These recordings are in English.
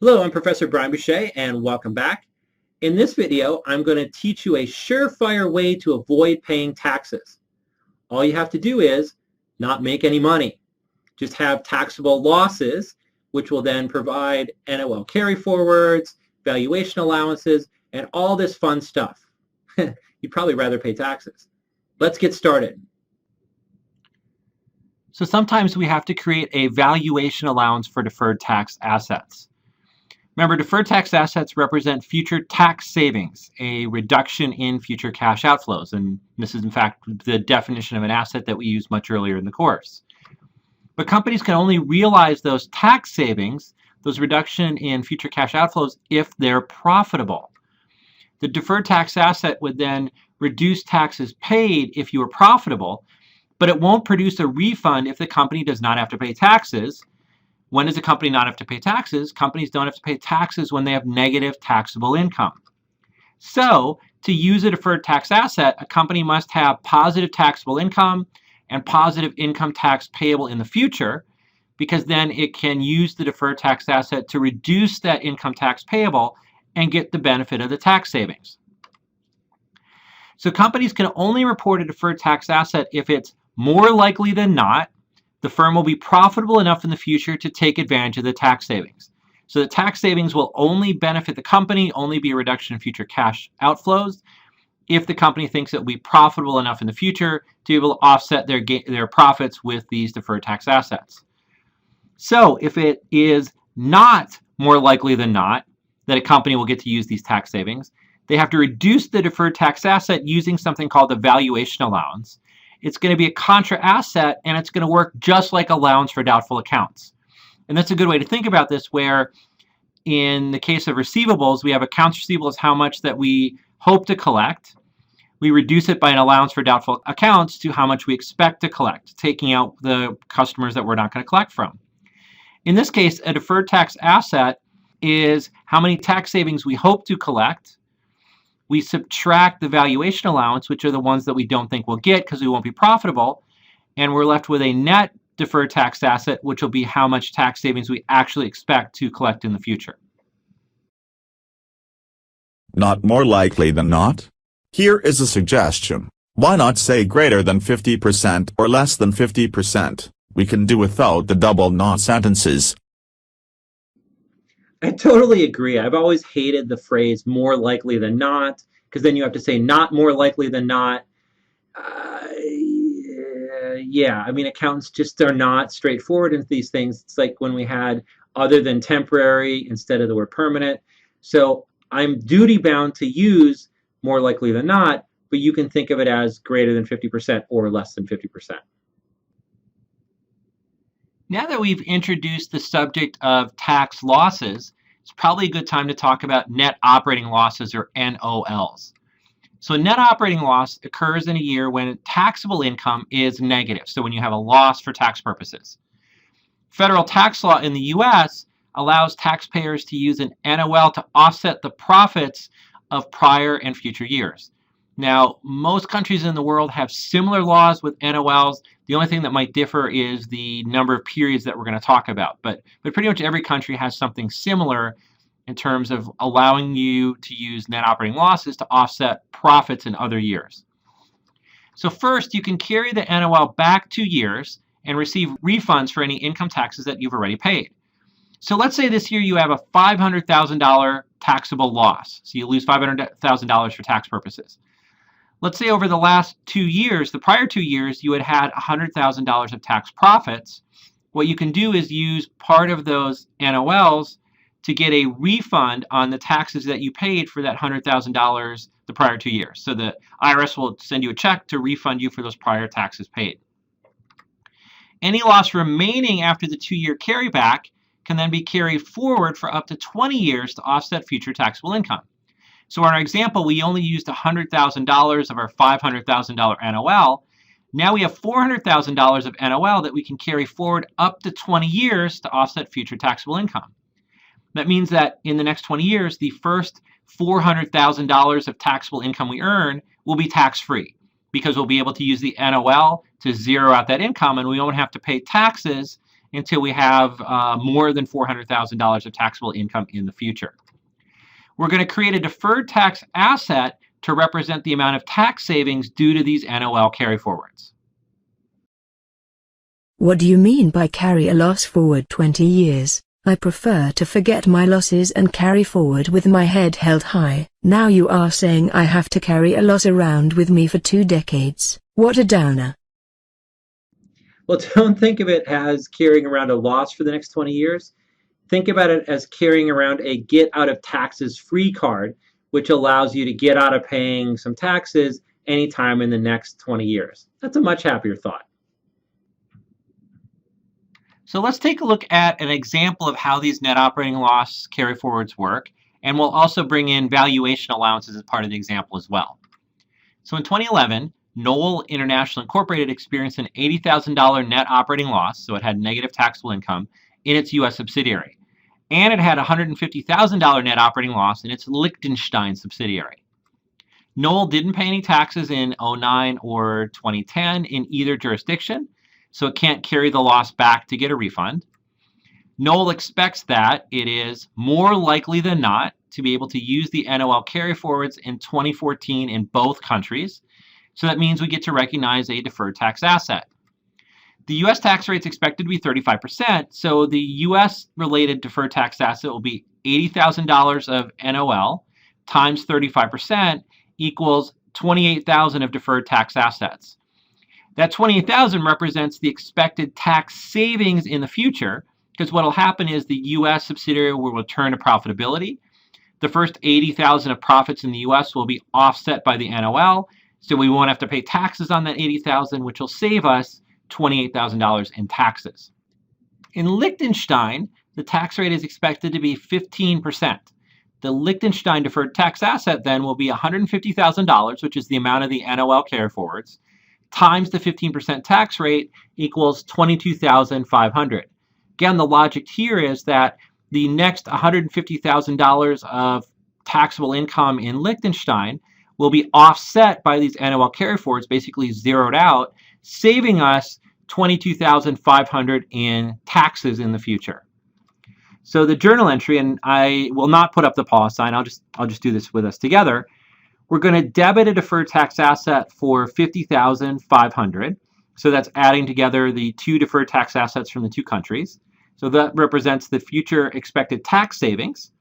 Hello, I'm Professor Brian Boucher, and welcome back. In this video, I'm going to teach you a surefire way to avoid paying taxes. All you have to do is not make any money. Just have taxable losses, which will then provide NOL carryforwards, valuation allowances, and all this fun stuff. You'd probably rather pay taxes. Let's get started. So sometimes we have to create a valuation allowance for deferred tax assets. Remember, deferred tax assets represent future tax savings, a reduction in future cash outflows. And this is, in fact, the definition of an asset that we used much earlier in the course. But companies can only realize those tax savings, those reduction in future cash outflows, if they're profitable. The deferred tax asset would then reduce taxes paid if you were profitable, but it won't produce a refund if the company does not have to pay taxes. When does a company not have to pay taxes? Companies don't have to pay taxes when they have negative taxable income. So, to use a deferred tax asset, a company must have positive taxable income and positive income tax payable in the future, because then it can use the deferred tax asset to reduce that income tax payable and get the benefit of the tax savings. So companies can only report a deferred tax asset if it's more likely than not the firm will be profitable enough in the future to take advantage of the tax savings. So the tax savings will only benefit the company, only be a reduction in future cash outflows, if the company thinks it will be profitable enough in the future to be able to offset their profits with these deferred tax assets. So if it is not more likely than not that a company will get to use these tax savings, they have to reduce the deferred tax asset using something called the valuation allowance. It's going to be a contra asset, and it's going to work just like allowance for doubtful accounts. And that's a good way to think about this, where in the case of receivables, we have accounts receivable is how much that we hope to collect. We reduce it by an allowance for doubtful accounts to how much we expect to collect, taking out the customers that we're not going to collect from. In this case, a deferred tax asset is how many tax savings we hope to collect. We subtract the valuation allowance, which are the ones that we don't think we'll get because we won't be profitable, and we're left with a net deferred tax asset, which will be how much tax savings we actually expect to collect in the future. Not more likely than not? Here is a suggestion. Why not say greater than 50% or less than 50%? We can do without the double not sentences. I totally agree. I've always hated the phrase more likely than not, because then you have to say not more likely than not. Yeah, I mean, accountants just are not straightforward into these things. It's like when we had other than temporary instead of the word permanent. So I'm duty bound to use more likely than not, but you can think of it as greater than 50% or less than 50%. Now that we've introduced the subject of tax losses, it's probably a good time to talk about net operating losses, or NOLs. So net operating loss occurs in a year when taxable income is negative, so when you have a loss for tax purposes. Federal tax law in the U.S. allows taxpayers to use an NOL to offset the profits of prior and future years. Now, most countries in the world have similar laws with NOLs. The only thing that might differ is the number of periods that we're going to talk about. But pretty much every country has something similar in terms of allowing you to use net operating losses to offset profits in other years. So first, you can carry the NOL back 2 years and receive refunds for any income taxes that you've already paid. So let's say this year you have a $500,000 taxable loss. So you lose $500,000 for tax purposes. Let's say over the last 2 years, the prior 2 years, you had $100,000 of tax profits. What you can do is use part of those NOLs to get a refund on the taxes that you paid for that $100,000 the prior 2 years. So the IRS will send you a check to refund you for those prior taxes paid. Any loss remaining after the 2-year carryback can then be carried forward for up to 20 years to offset future taxable income. So in our example, we only used $100,000 of our $500,000 NOL. Now we have $400,000 of NOL that we can carry forward up to 20 years to offset future taxable income. That means that in the next 20 years, the first $400,000 of taxable income we earn will be tax-free, because we'll be able to use the NOL to zero out that income, and we won't have to pay taxes until we have more than $400,000 of taxable income in the future. We're going to create a deferred tax asset to represent the amount of tax savings due to these NOL carryforwards. What do you mean by carry a loss forward 20 years? I prefer to forget my losses and carry forward with my head held high. Now you are saying I have to carry a loss around with me for 2 decades. What a downer. Well, don't think of it as carrying around a loss for the next 20 years. Think about it as carrying around a get out of taxes free card, which allows you to get out of paying some taxes anytime in the next 20 years. That's a much happier thought. So let's take a look at an example of how these net operating loss carryforwards work, and we'll also bring in valuation allowances as part of the example as well. So in 2011, Knoll International Incorporated experienced an $80,000 net operating loss, so it had negative taxable income, in its U.S. subsidiary. And it had a $150,000 net operating loss in its Liechtenstein subsidiary. Knoll didn't pay any taxes in 2009 or 2010 in either jurisdiction, so it can't carry the loss back to get a refund. Knoll expects that it is more likely than not to be able to use the NOL carryforwards in 2014 in both countries, so that means we get to recognize a deferred tax asset. The U.S. tax rate is expected to be 35%, so the U.S.-related deferred tax asset will be $80,000 of NOL times 35% equals $28,000 of deferred tax assets. That $28,000 represents the expected tax savings in the future, because what will happen is the U.S. subsidiary will return to profitability. The first $80,000 of profits in the U.S. will be offset by the NOL, so we won't have to pay taxes on that $80,000, which will save us $28,000 in taxes. In Liechtenstein, the tax rate is expected to be 15%. The Liechtenstein deferred tax asset then will be $150,000, which is the amount of the NOL carryforwards, times the 15% tax rate equals $22,500. Again, the logic here is that the next $150,000 of taxable income in Liechtenstein will be offset by these NOL carryforwards, basically zeroed out, saving us $22,500 in taxes in the future. So the journal entry, and I will not put up the pause sign, I'll just do this with us together. We're going to debit a deferred tax asset for $50,500. So that's adding together the two deferred tax assets from the two countries. So that represents the future expected tax savings.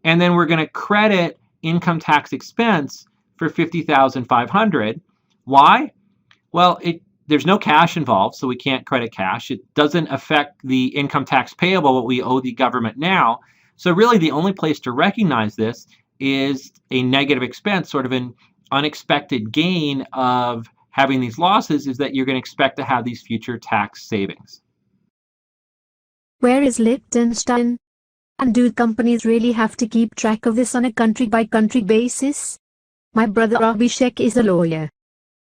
And then we're going to credit income tax expense for $50,500. Why? Well, there's no cash involved, so we can't credit cash. It doesn't affect the income tax payable, what we owe the government now. So really the only place to recognize this is a negative expense, sort of an unexpected gain of having these losses, is that you're going to expect to have these future tax savings. Where is Liechtenstein? And do companies really have to keep track of this on a country-by-country basis? My brother Abhishek is a lawyer.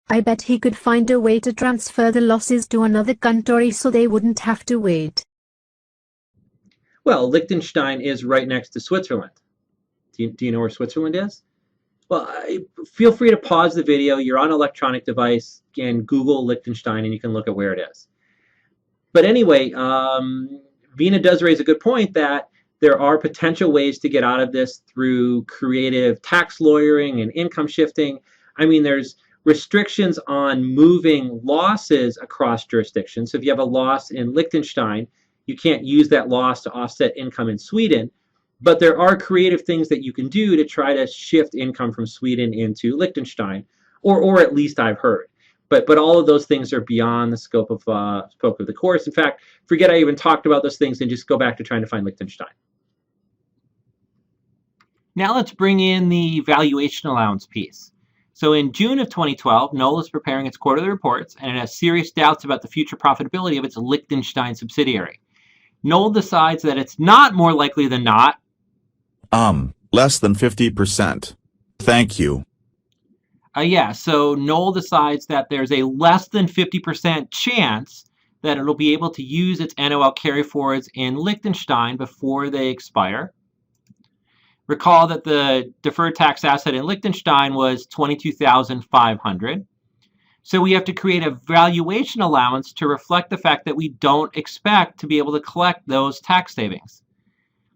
I bet he could find a way to transfer the losses to another country so they wouldn't have to wait. Well, Liechtenstein is right next to Switzerland. Do you know where Switzerland is? Well, feel free to pause the video. You're on an electronic device and Google Liechtenstein and you can look at where it is. But anyway, Vina does raise a good point that there are potential ways to get out of this through creative tax lawyering and income shifting. I mean, there's restrictions on moving losses across jurisdictions. So if you have a loss in Liechtenstein, you can't use that loss to offset income in Sweden. But there are creative things that you can do to try to shift income from Sweden into Liechtenstein, or at least I've heard. But all of those things are beyond the scope of the course. In fact, forget I even talked about those things and just go back to trying to find Liechtenstein. Now let's bring in the valuation allowance piece. So in June of 2012, Knoll is preparing its quarterly reports and it has serious doubts about the future profitability of its Liechtenstein subsidiary. Knoll decides that it's not more likely than not less than 50%. Thank you. So Knoll decides that there's a less than 50% chance that it'll be able to use its NOL carryforwards in Liechtenstein before they expire. Recall that the deferred tax asset in Liechtenstein was $22,500. So we have to create a valuation allowance to reflect the fact that we don't expect to be able to collect those tax savings.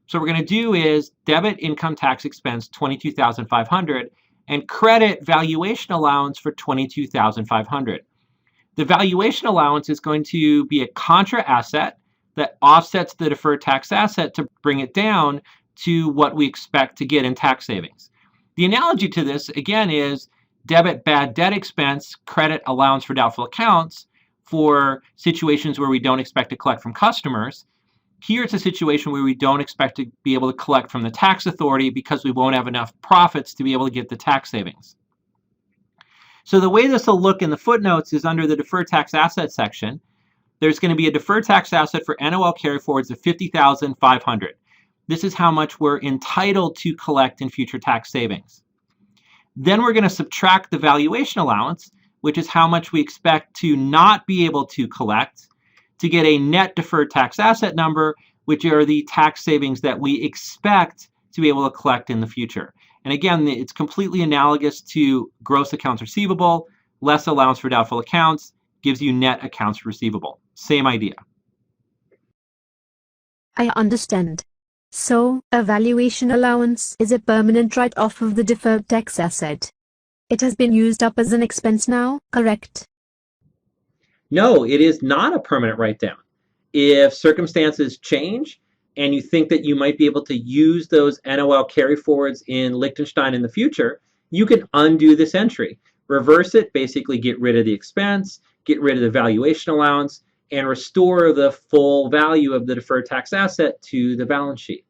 So what we're going to do is debit income tax expense $22,500 and credit valuation allowance for $22,500. The valuation allowance is going to be a contra asset that offsets the deferred tax asset to bring it down to what we expect to get in tax savings. The analogy to this, again, is debit bad debt expense, credit allowance for doubtful accounts for situations where we don't expect to collect from customers. Here it's a situation where we don't expect to be able to collect from the tax authority because we won't have enough profits to be able to get the tax savings. So the way this will look in the footnotes is under the deferred tax asset section. There's going to be a deferred tax asset for NOL carryforwards of $50,500. This is how much we're entitled to collect in future tax savings. Then we're going to subtract the valuation allowance, which is how much we expect to not be able to collect, to get a net deferred tax asset number, which are the tax savings that we expect to be able to collect in the future. And again, it's completely analogous to gross accounts receivable, less allowance for doubtful accounts, gives you net accounts receivable. Same idea. I understand. So, a valuation allowance is a permanent write-off of the deferred tax asset. It has been used up as an expense now, correct? No, it is not a permanent write-down. If circumstances change and you think that you might be able to use those NOL carryforwards in Liechtenstein in the future, you can undo this entry. Reverse it, basically get rid of the expense, get rid of the valuation allowance, and restore the full value of the deferred tax asset to the balance sheet.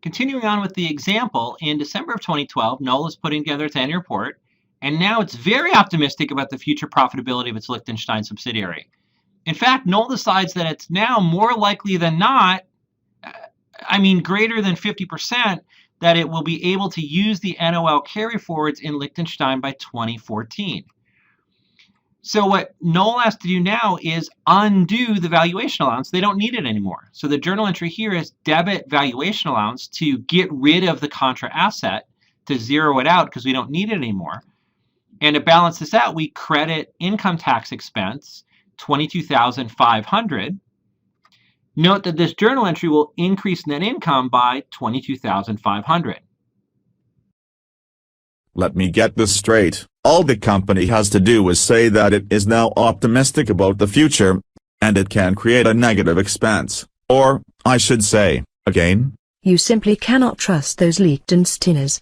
Continuing on with the example, in December of 2012, Knoll is putting together its annual report, and now it's very optimistic about the future profitability of its Liechtenstein subsidiary. In fact, Knoll decides that it's now more likely than not, greater than 50%, that it will be able to use the NOL carryforwards in Liechtenstein by 2014. So what Knoll has to do now is undo the valuation allowance. They don't need it anymore. So the journal entry here is debit valuation allowance to get rid of the contra asset, to zero it out because we don't need it anymore. And to balance this out, we credit income tax expense, $22,500. Note that this journal entry will increase net income by $22,500. Let me get this straight. All the company has to do is say that it is now optimistic about the future, and it can create a negative expense. Or, I should say, again, you simply cannot trust those Liechtensteiners.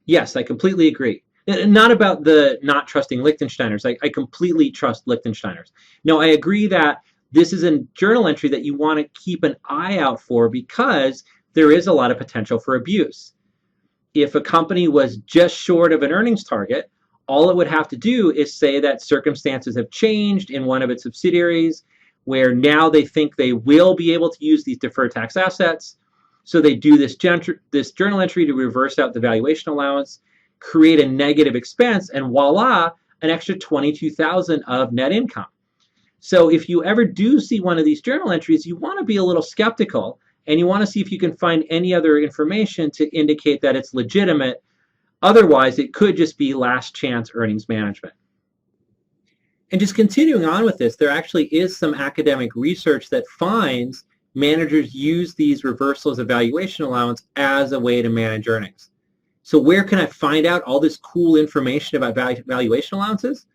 Yes, I completely agree. Not about the not trusting Liechtensteiners. I completely trust Liechtensteiners. No, I agree that this is a journal entry that you want to keep an eye out for because there is a lot of potential for abuse. If a company was just short of an earnings target, all it would have to do is say that circumstances have changed in one of its subsidiaries where now they think they will be able to use these deferred tax assets. So they do this journal entry to reverse out the valuation allowance, create a negative expense, and voila, an extra $22,000 of net income. So if you ever do see one of these journal entries, you want to be a little skeptical and you want to see if you can find any other information to indicate that it's legitimate. Otherwise, it could just be last chance earnings management. And just continuing on with this, there actually is some academic research that finds managers use these reversals of valuation allowance as a way to manage earnings. So where can I find out all this cool information about valuation allowances?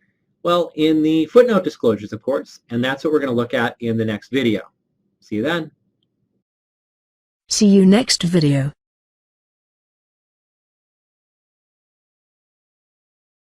Well, in the footnote disclosures, of course, and that's what we're going to look at in the next video. See you then. See you next video.